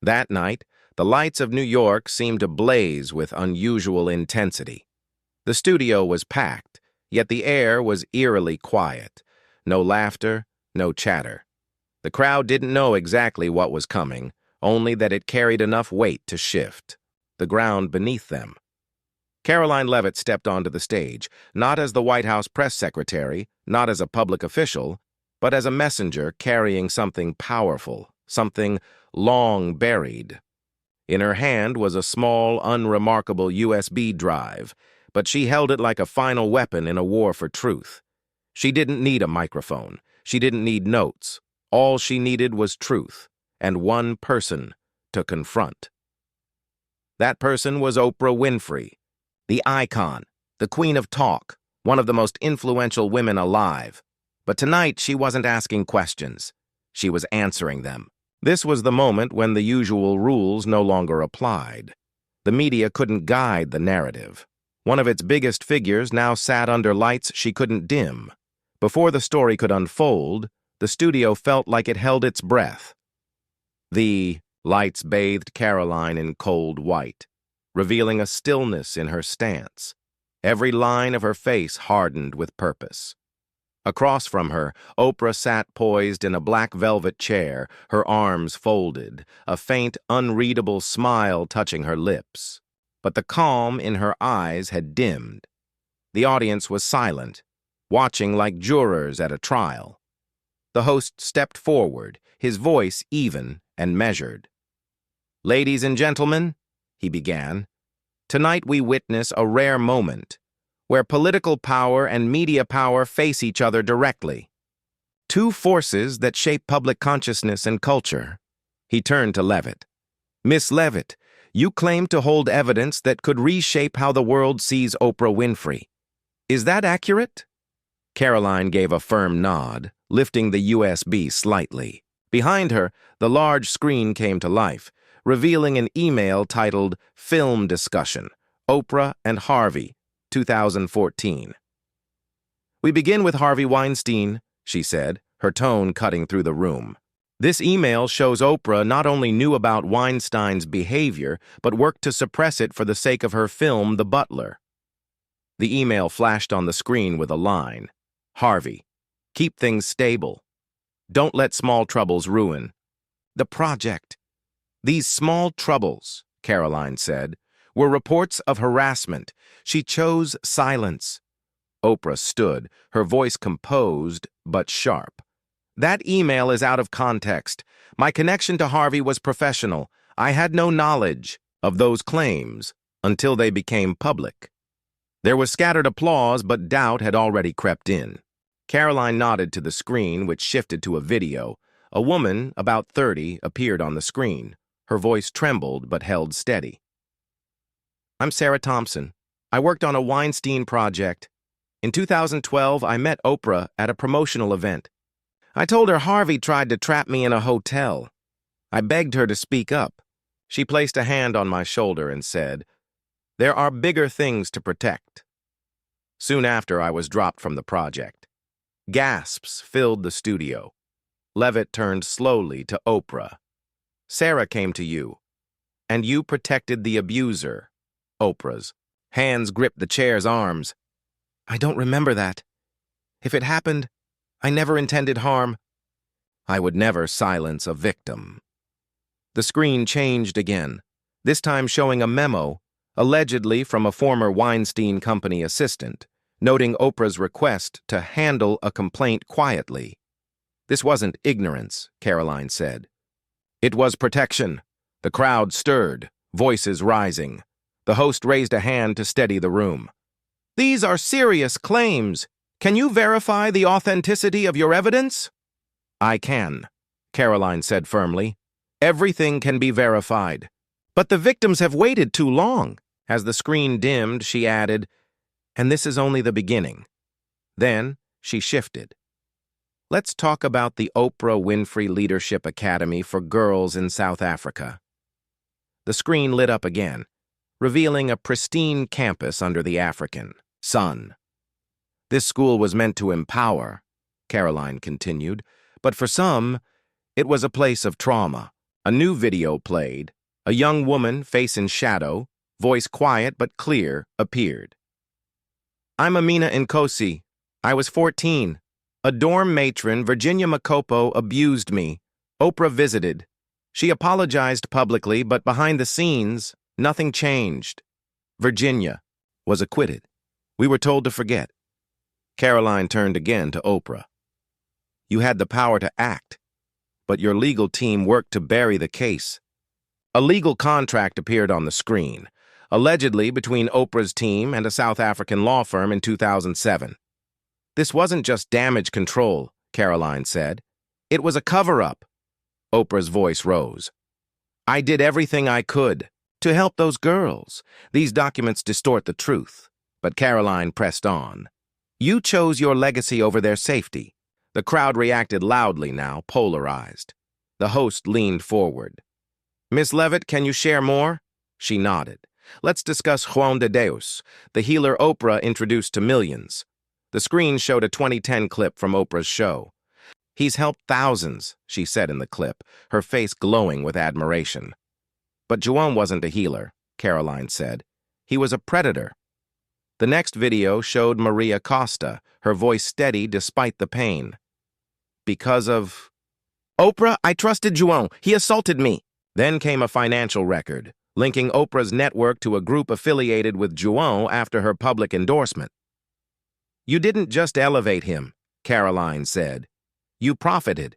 That night, the lights of New York seemed to blaze with unusual intensity. The studio was packed, yet the air was eerily quiet. No laughter, no chatter. The crowd didn't know exactly what was coming, only that it carried enough weight to shift the ground beneath them. Karoline Leavitt stepped onto the stage, not as the White House press secretary, not as a public official, but as a messenger carrying something powerful, something long buried. In her hand was a small, unremarkable USB drive, but she held it like a final weapon in a war for truth. She didn't need a microphone. She didn't need notes. All she needed was truth, and one person to confront. That person was Oprah Winfrey, the icon, the queen of talk, one of the most influential women alive. But tonight she wasn't asking questions. She was answering them. This was the moment when the usual rules no longer applied. The media couldn't guide the narrative. One of its biggest figures now sat under lights she couldn't dim. Before the story could unfold, the studio felt like it held its breath. The lights bathed Karoline in cold white, revealing a stillness in her stance. Every line of her face hardened with purpose. Across from her, Oprah sat poised in a black velvet chair, her arms folded, a faint, unreadable smile touching her lips. But the calm in her eyes had dimmed. The audience was silent, watching like jurors at a trial. The host stepped forward, his voice even and measured. "Ladies and gentlemen," he began, "tonight we witness a rare moment where political power and media power face each other directly. Two forces that shape public consciousness and culture." He turned to Leavitt. "Miss Leavitt, you claim to hold evidence that could reshape how the world sees Oprah Winfrey. Is that accurate?" Karoline gave a firm nod, lifting the USB slightly. Behind her, the large screen came to life, revealing an email titled "Film Discussion, Oprah and Harvey, 2014. "We begin with Harvey Weinstein," she said, her tone cutting through the room. "This email shows Oprah not only knew about Weinstein's behavior, but worked to suppress it for the sake of her film, The Butler." The email flashed on the screen with a line. "Harvey, keep things stable. Don't let small troubles ruin the project." "These small troubles," Karoline said, "were reports of harassment. She chose silence." Oprah stood, her voice composed but sharp. "That email is out of context. My connection to Harvey was professional. I had no knowledge of those claims until they became public." There was scattered applause, but doubt had already crept in. Karoline nodded to the screen, which shifted to a video. A woman, about 30, appeared on the screen. Her voice trembled but held steady. "I'm Sarah Thompson. I worked on a Weinstein project. In 2012, I met Oprah at a promotional event. I told her Harvey tried to trap me in a hotel. I begged her to speak up. She placed a hand on my shoulder and said, 'There are bigger things to protect.' Soon after, I was dropped from the project." Gasps filled the studio. Leavitt turned slowly to Oprah. "Sarah came to you, and you protected the abuser." Oprah's hands gripped the chair's arms. "I don't remember that. If it happened, I never intended harm." "I would never silence a victim." The screen changed again, this time showing a memo, allegedly from a former Weinstein Company assistant, noting Oprah's request to handle a complaint quietly. "This wasn't ignorance," Karoline said. "It was protection." The crowd stirred, voices rising. The host raised a hand to steady the room. "These are serious claims. Can you verify the authenticity of your evidence?" "I can," Karoline said firmly. "Everything can be verified." "But the victims have waited too long." As the screen dimmed, she added, "And this is only the beginning." Then she shifted. "Let's talk about the Oprah Winfrey Leadership Academy for Girls in South Africa." The screen lit up again, revealing a pristine campus under the African sun. "This school was meant to empower," Karoline continued, "but for some, it was a place of trauma. A new video played. A young woman, face in shadow, voice quiet but clear, appeared. I'm Amina Nkosi. I was 14. A dorm matron, Virginia Makopo, abused me. Oprah visited. She apologized publicly, but behind the scenes, nothing changed. Virginia was acquitted. We were told to forget. Karoline turned again to Oprah. You had the power to act, but your legal team worked to bury the case. A legal contract appeared on the screen, allegedly between Oprah's team and a South African law firm in 2007. This wasn't just damage control, Karoline said. It was a cover-up. Oprah's voice rose. I did everything I could to help those girls. These documents distort the truth. But Karoline pressed on. You chose your legacy over their safety. The crowd reacted loudly now, polarized. The host leaned forward. Miss Leavitt, can you share more? She nodded. Let's discuss Juan de Deus, the healer Oprah introduced to millions. The screen showed a 2010 clip from Oprah's show. He's helped thousands, she said in the clip, her face glowing with admiration. But Juan wasn't a healer, Karoline said. He was a predator. The next video showed Maria Costa, her voice steady despite the pain. Because of... Oprah, I trusted Juan. He assaulted me. Then came a financial record, linking Oprah's network to a group affiliated with Juan after her public endorsement. You didn't just elevate him, Karoline said. You profited.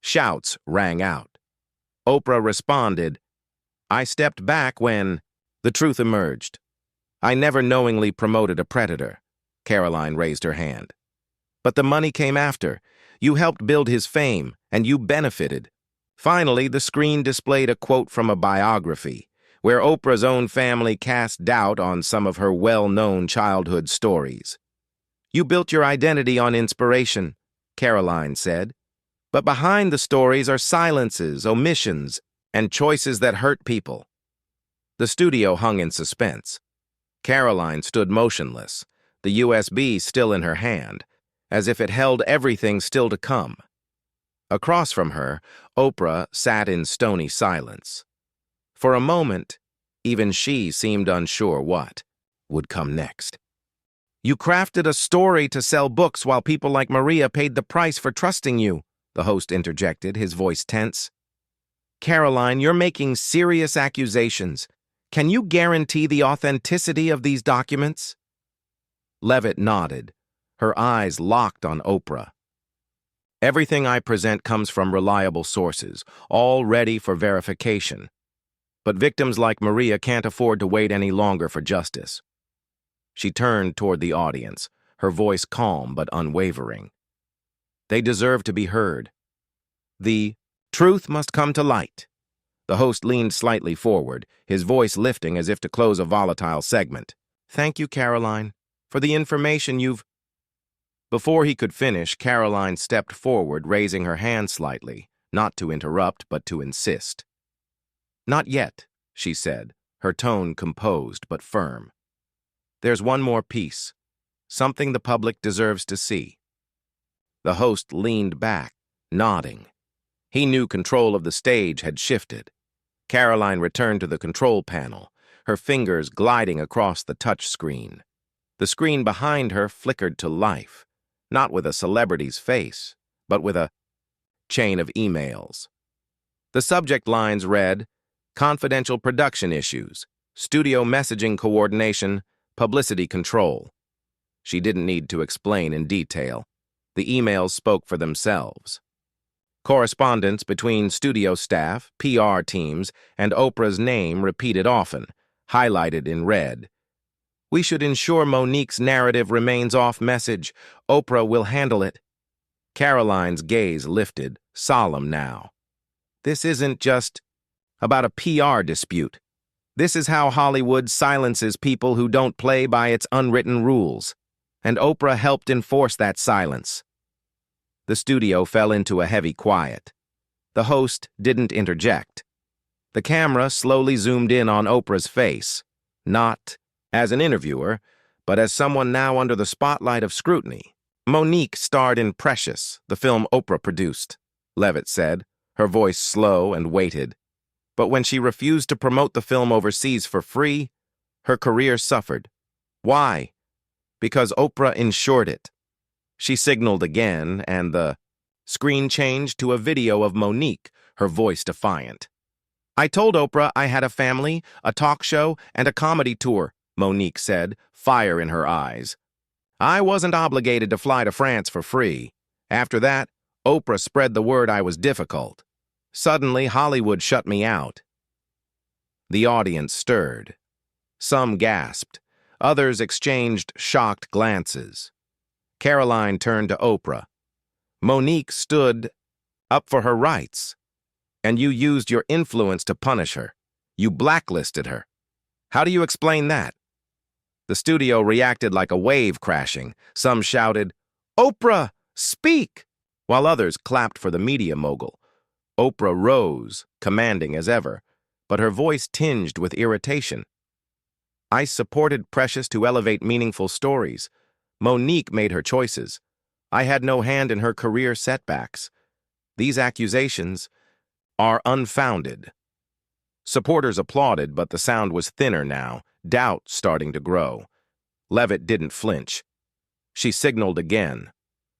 Shouts rang out. Oprah responded, I stepped back when the truth emerged. I never knowingly promoted a predator. Karoline raised her hand. But the money came after. You helped build his fame, and you benefited. Finally, the screen displayed a quote from a biography, where Oprah's own family cast doubt on some of her well-known childhood stories. You built your identity on inspiration, Karoline said. But behind the stories are silences, omissions, and choices that hurt people. The studio hung in suspense. Karoline stood motionless, the USB still in her hand, as if it held everything still to come. Across from her, Oprah sat in stony silence. For a moment, even she seemed unsure what would come next. You crafted a story to sell books while people like Maria paid the price for trusting you, the host interjected, his voice tense. Karoline, you're making serious accusations. Can you guarantee the authenticity of these documents? Leavitt nodded, her eyes locked on Oprah. Everything I present comes from reliable sources, all ready for verification. But victims like Maria can't afford to wait any longer for justice. She turned toward the audience, her voice calm but unwavering. They deserve to be heard. The truth must come to light. The host leaned slightly forward, his voice lifting as if to close a volatile segment. Thank you, Karoline, for the information you've... Before he could finish, Karoline stepped forward, raising her hand slightly, not to interrupt, but to insist. Not yet, she said, her tone composed but firm. There's one more piece, something the public deserves to see. The host leaned back, nodding. He knew control of the stage had shifted. Karoline returned to the control panel, her fingers gliding across the touch screen. The screen behind her flickered to life, not with a celebrity's face, but with a chain of emails. The subject lines read, confidential production issues, studio messaging coordination, publicity control. She didn't need to explain in detail. The emails spoke for themselves. Correspondence between studio staff, PR teams, and Oprah's name repeated often, highlighted in red. We should ensure Monique's narrative remains off-message. Oprah will handle it. Karoline's gaze lifted, solemn now. This isn't just about a PR dispute. This is how Hollywood silences people who don't play by its unwritten rules. And Oprah helped enforce that silence. The studio fell into a heavy quiet. The host didn't interject. The camera slowly zoomed in on Oprah's face, not as an interviewer, but as someone now under the spotlight of scrutiny. Monique starred in Precious, the film Oprah produced, Leavitt said, her voice slow and weighted. But when she refused to promote the film overseas for free, her career suffered. Why? Because Oprah insured it. She signaled again, and the screen changed to a video of Monique, her voice defiant. "I told Oprah I had a family, a talk show, and a comedy tour," Monique said, fire in her eyes. "I wasn't obligated to fly to France for free. After that, Oprah spread the word I was difficult. Suddenly, Hollywood shut me out." The audience stirred. Some gasped. Others exchanged shocked glances. Karoline turned to Oprah. "Monique stood up for her rights, and you used your influence to punish her. You blacklisted her. How do you explain that?" The studio reacted like a wave crashing. Some shouted, "Oprah, speak!" while others clapped for the media mogul. Oprah rose, commanding as ever, but her voice tinged with irritation. "I supported Precious to elevate meaningful stories. Monique made her choices. I had no hand in her career setbacks. These accusations are unfounded." Supporters applauded, but the sound was thinner now, doubt starting to grow. Leavitt didn't flinch. She signaled again.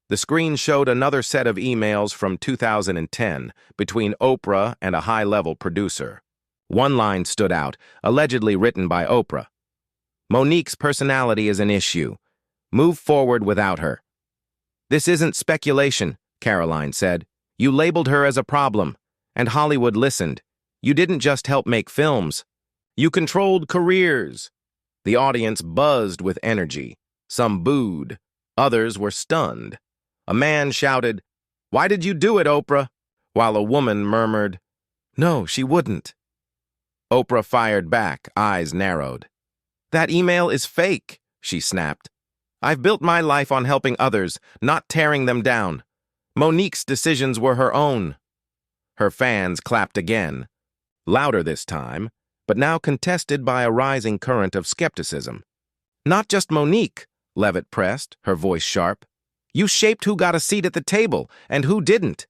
The screen showed another set of emails from 2010 between Oprah and a high-level producer. One line stood out, allegedly written by Oprah. "Monique's personality is an issue. Move forward without her." "This isn't speculation," Karoline said. "You labeled her as a problem, and Hollywood listened. You didn't just help make films. You controlled careers." The audience buzzed with energy. Some booed. Others were stunned. A man shouted, "Why did you do it, Oprah?" while a woman murmured, "No, she wouldn't." Oprah fired back, eyes narrowed. "That email is fake," she snapped. "I've built my life on helping others, not tearing them down. Monique's decisions were her own." Her fans clapped again, louder this time, but now contested by a rising current of skepticism. "Not just Monique," Leavitt pressed, her voice sharp. "You shaped who got a seat at the table and who didn't."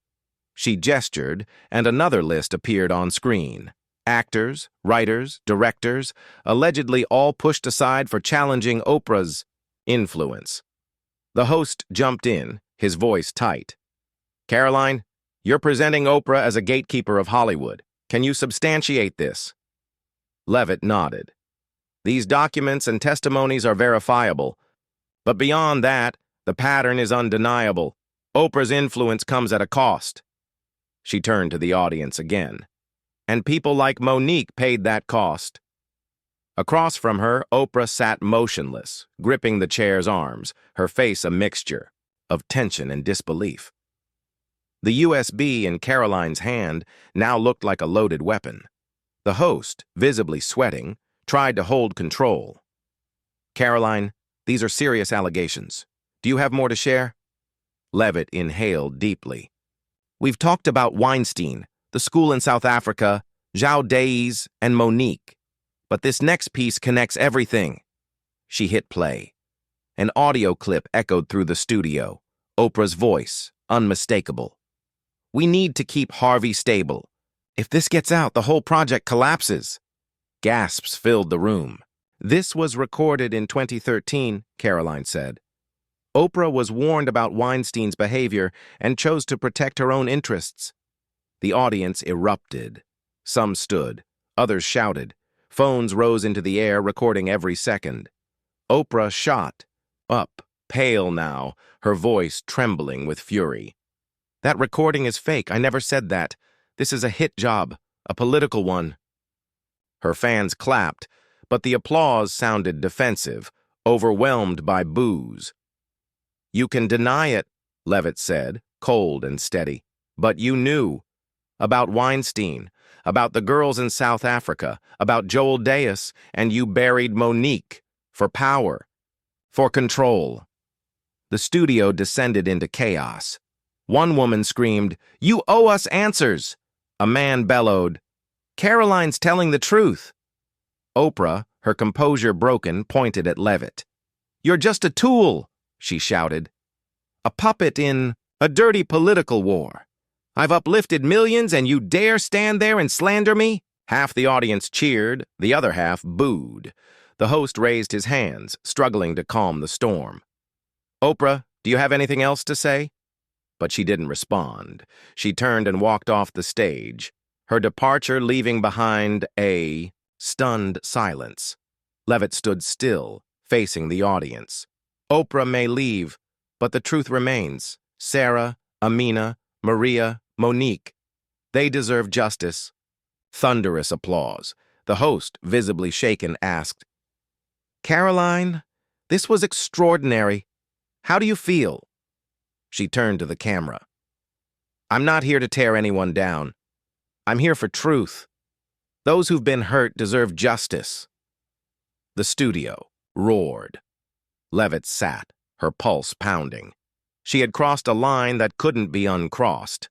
She gestured, and another list appeared on screen. Actors, writers, directors, allegedly all pushed aside for challenging Oprah's influence. The host jumped in, his voice tight. "Karoline, you're presenting Oprah as a gatekeeper of Hollywood. Can you substantiate this?" Leavitt nodded. "These documents and testimonies are verifiable. But beyond that, the pattern is undeniable. Oprah's influence comes at a cost." She turned to the audience again. "And people like Monique paid that cost." Across from her, Oprah sat motionless, gripping the chair's arms, her face a mixture of tension and disbelief. The USB in Karoline's hand now looked like a loaded weapon. The host, visibly sweating, tried to hold control. "Karoline, these are serious allegations. Do you have more to share?" Leavitt inhaled deeply. "We've talked about Weinstein, the school in South Africa, Zhao Days, and Monique. But this next piece connects everything." She hit play. An audio clip echoed through the studio, Oprah's voice, unmistakable. "We need to keep Harvey stable. If this gets out, the whole project collapses." Gasps filled the room. "This was recorded in 2013, Karoline said. Oprah was warned about Weinstein's behavior and chose to protect her own interests." The audience erupted. Some stood. Others shouted. Phones rose into the air, recording every second. Oprah shot up, pale now, her voice trembling with fury. "That recording is fake. I never said that. This is a hit job, a political one." Her fans clapped, but the applause sounded defensive, overwhelmed by boos. "You can deny it," Leavitt said, cold and steady. "But you knew. About Weinstein, about the girls in South Africa, about Joel Deus, and you buried Monique. For power. For control." The studio descended into chaos. One woman screamed, "You owe us answers!" A man bellowed, "Karoline's telling the truth." Oprah, her composure broken, pointed at Leavitt. "You're just a tool," she shouted. "A puppet in a dirty political war." I've uplifted millions and you dare stand there and slander me? Half the audience cheered, the other half booed. The host raised his hands, struggling to calm the storm. Oprah, do you have anything else to say? But she didn't respond. She turned and walked off the stage, her departure leaving behind a stunned silence. Leavitt stood still, facing the audience. Oprah may leave, but the truth remains. Sarah, Amina, Maria, Monique. They deserve justice. Thunderous applause. The host, visibly shaken, asked, Karoline, this was extraordinary. How do you feel? She turned to the camera. I'm not here to tear anyone down. I'm here for truth. Those who've been hurt deserve justice. The studio roared. Leavitt sat, her pulse pounding. She had crossed a line that couldn't be uncrossed.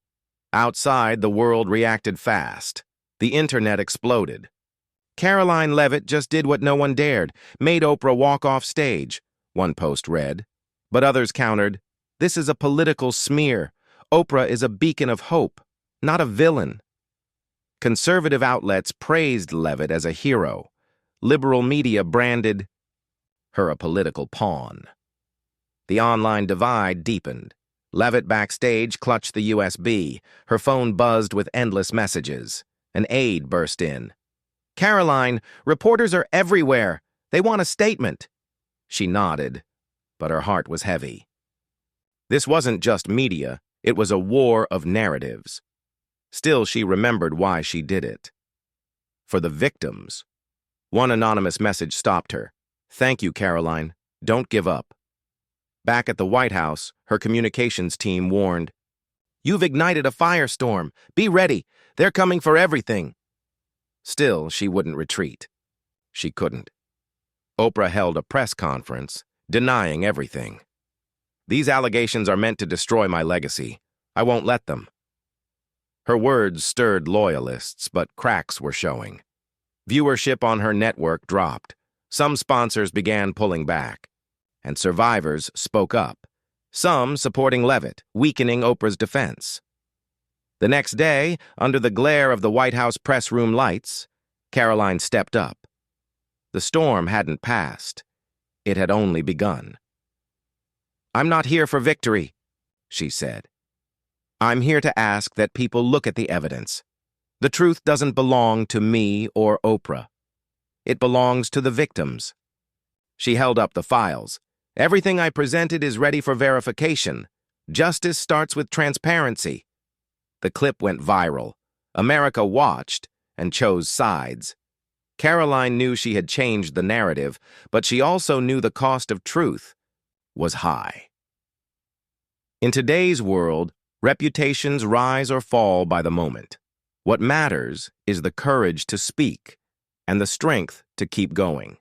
Outside, the world reacted fast. The internet exploded. Karoline Leavitt just did what no one dared, made Oprah walk off stage, one post read. But others countered, this is a political smear. Oprah is a beacon of hope, not a villain. Conservative outlets praised Leavitt as a hero. Liberal media branded her a political pawn. The online divide deepened. Leavitt backstage clutched the USB. Her phone buzzed with endless messages. An aide burst in. Karoline, reporters are everywhere. They want a statement. She nodded, but her heart was heavy. This wasn't just media. It was a war of narratives. Still, she remembered why she did it. For the victims. One anonymous message stopped her. Thank you, Karoline. Don't give up. Back at the White House, her communications team warned, You've ignited a firestorm. Be ready. They're coming for everything. Still, she wouldn't retreat. She couldn't. Oprah held a press conference, denying everything. These allegations are meant to destroy my legacy. I won't let them. Her words stirred loyalists, but cracks were showing. Viewership on her network dropped. Some sponsors began pulling back. And survivors spoke up, some supporting Leavitt, weakening Oprah's defense. The next day, under the glare of the White House press room lights, Karoline stepped up. The storm hadn't passed. It had only begun. I'm not here for victory, she said. I'm here to ask that people look at the evidence. The truth doesn't belong to me or Oprah. It belongs to the victims. She held up the files. Everything I presented is ready for verification. Justice starts with transparency. The clip went viral. America watched and chose sides. Karoline knew she had changed the narrative, but she also knew the cost of truth was high. In today's world, reputations rise or fall by the moment. What matters is the courage to speak and the strength to keep going.